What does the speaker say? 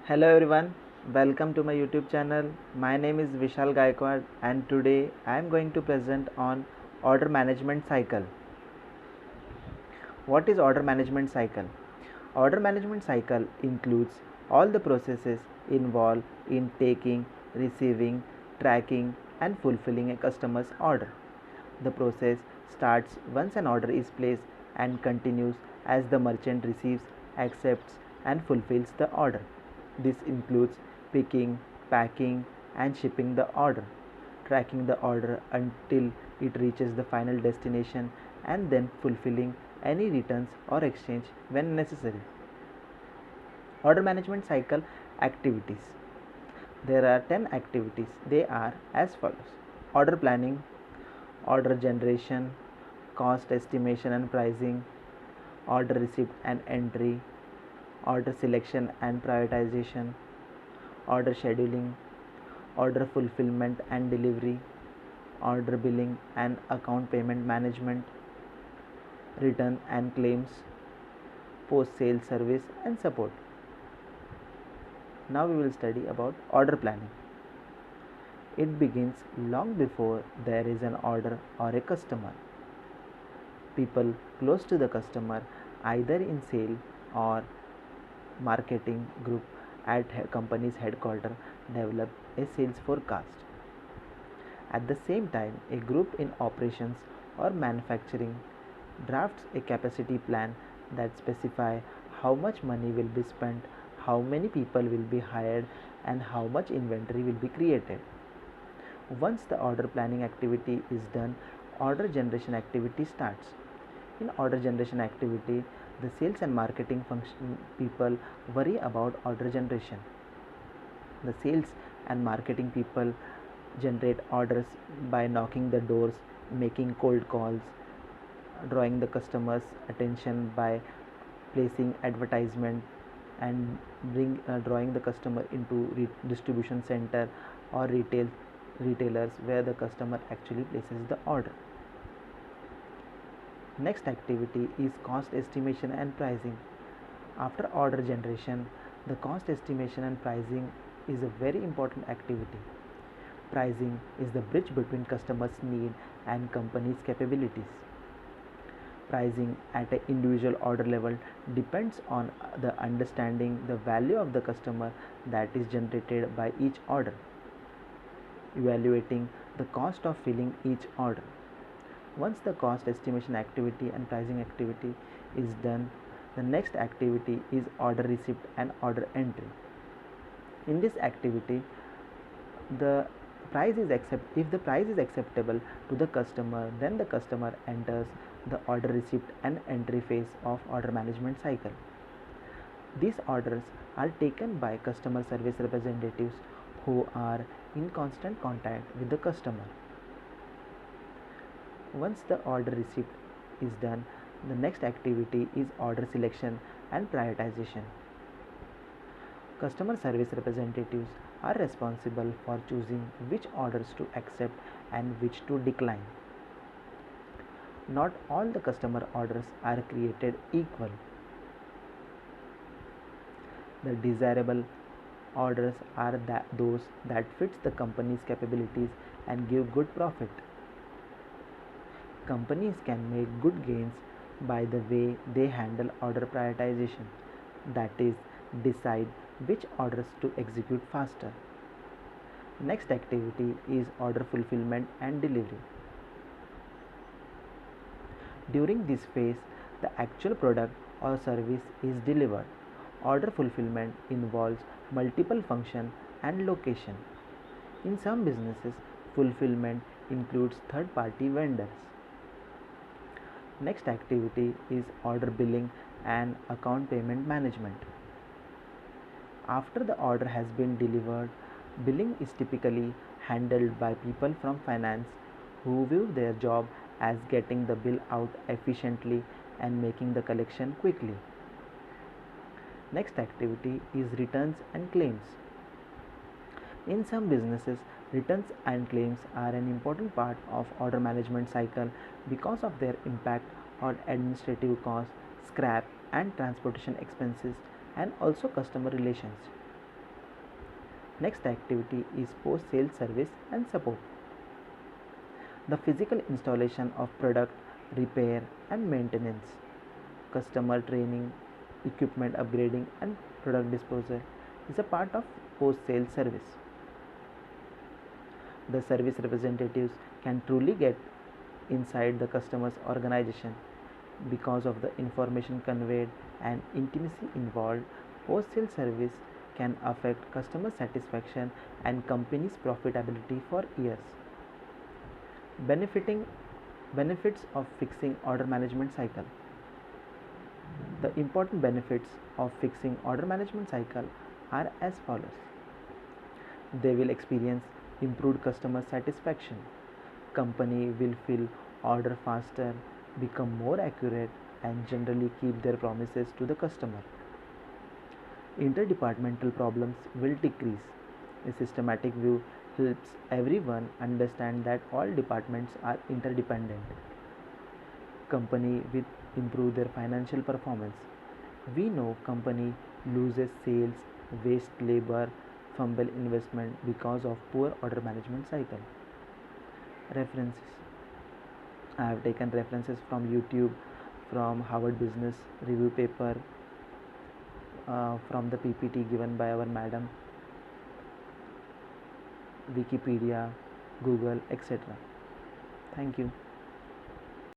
Hello everyone, welcome to my YouTube channel. My name is Vishal Gaikwad and today I am going to present on order management cycle. What is order management cycle? Order management cycle includes all the processes involved in taking, receiving, tracking and fulfilling a customer's order. The process starts once an order is placed and continues as the merchant receives, accepts and fulfills the order. This includes picking, packing and shipping the order, tracking the order until it reaches the final destination and then fulfilling any returns or exchange when necessary. Order management cycle activities. There are 10 activities. They are as follows: order planning, order generation, cost estimation and pricing, order receipt and entry, order selection and prioritization, order scheduling, order fulfillment and delivery, order billing and account payment management, return and claims, post sale service and support. Now we will study about order planning. It begins long before there is an order or a customer. People close to the customer, either in sale or marketing group at company's headquarters, develop a sales forecast. At the same time, a group in operations or manufacturing drafts a capacity plan that specify how much money will be spent, how many people will be hired and how much inventory will be created. Once the order planning activity is done, order generation activity starts. In order generation activity, the sales and marketing function people worry about order generation. The sales and marketing people generate orders by knocking the doors, making cold calls, drawing the customer's attention by placing advertisement and drawing the customer into distribution center or retailers where the customer actually places the order. Next activity is cost estimation and pricing. After order generation, the cost estimation and pricing is a very important activity. Pricing is the bridge between customers' need and company's capabilities. Pricing at an individual order level depends on the understanding the value of the customer that is generated by each order. Evaluating the cost of filling each order. Once the cost estimation activity and pricing activity is done, the next activity is order receipt and order entry. In this activity, the if the price is acceptable to the customer, then the customer enters the order receipt and entry phase of order management cycle. These orders are taken by customer service representatives who are in constant contact with the customer. Once the order receipt is done, the next activity is order selection and prioritization. Customer service representatives are responsible for choosing which orders to accept and which to decline. Not all the customer orders are created equal. The desirable orders are those that fits the company's capabilities and give good profit. Companies can make good gains by the way they handle order prioritization, that is, decide which orders to execute faster. Next activity is order fulfillment and delivery. During this phase, the actual product or service is delivered. Order fulfillment involves multiple function and location. In some businesses, fulfillment includes third-party vendors. Next activity is order billing and account payment management. After the order has been delivered, billing is typically handled by people from finance who view their job as getting the bill out efficiently and making the collection quickly. Next activity is returns and claims. In some businesses, returns and claims are an important part of order management cycle because of their impact on administrative costs, scrap and transportation expenses and also customer relations. Next activity is post sales service and support. The physical installation of product, repair and maintenance, customer training, equipment upgrading and product disposal is a part of post sales service. The service representatives can truly get inside the customer's organization because of the information conveyed and intimacy involved. Post sale service can affect customer satisfaction and company's profitability for years. Benefiting Benefits of fixing order management cycle. The important benefits of fixing order management cycle are as follows. They will experience improved customer satisfaction. Company will fill order faster, become more accurate and generally keep their promises to the customer. Interdepartmental problems will decrease. A systematic view helps everyone understand that all departments are interdependent. Company will improve their financial performance. We know company loses sales, waste labor, fumble investment because of poor order management cycle. References. I have taken references from YouTube, from Harvard Business Review paper, from the PPT given by our madam, Wikipedia, Google, etc. Thank you.